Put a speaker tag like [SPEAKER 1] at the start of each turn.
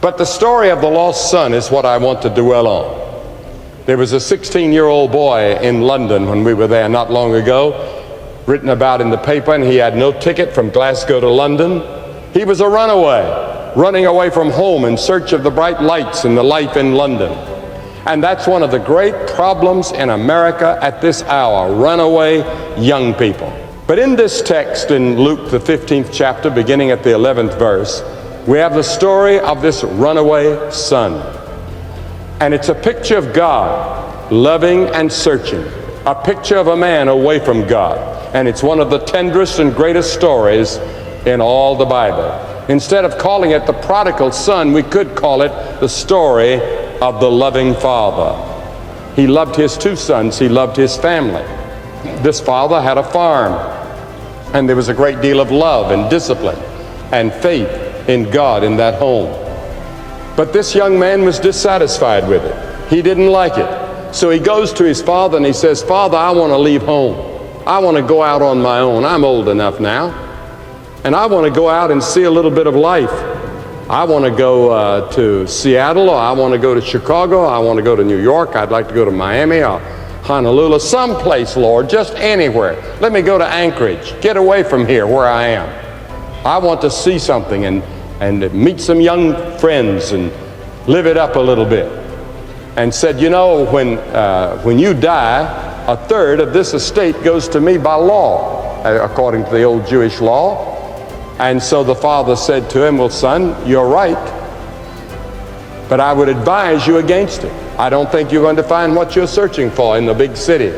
[SPEAKER 1] But the story of the lost son is what I want to dwell on. There was a 16-year-old boy in London when we were there not long ago, written about in the paper, and he had no ticket from Glasgow to London. He was a runaway, running away from home in search of the bright lights and the life in London. And that's one of the great problems in America at this hour, runaway young people. But in this text in Luke, the 15th chapter, beginning at the 11th verse, we have the story of this runaway son. And it's a picture of God loving and searching, a picture of a man away from God. And it's one of the tenderest and greatest stories in all the Bible. Instead of calling it the prodigal son, we could call it the story of the loving father. He loved his two sons. He loved his family. This father had a farm, and there was a great deal of love and discipline and faith in God in that home. But this young man was dissatisfied with it. He didn't like it. So he goes to his father and he says, "Father, I want to leave home. I want to go out on my own. I'm old enough now. And I want to go out and see a little bit of life. I want to go to Seattle, or I want to go to Chicago. I want to go to New York. I'd like to go to Miami or Honolulu, someplace, Lord, just anywhere. Let me go to Anchorage. Get away from here where I am. I want to see something and meet some young friends and live it up a little bit." And said, "You know, when you die, a third of this estate goes to me by law, according to the old Jewish law." And so the father said to him, "Well, son, you're right, but I would advise you against it. I don't think you're going to find what you're searching for in the big city.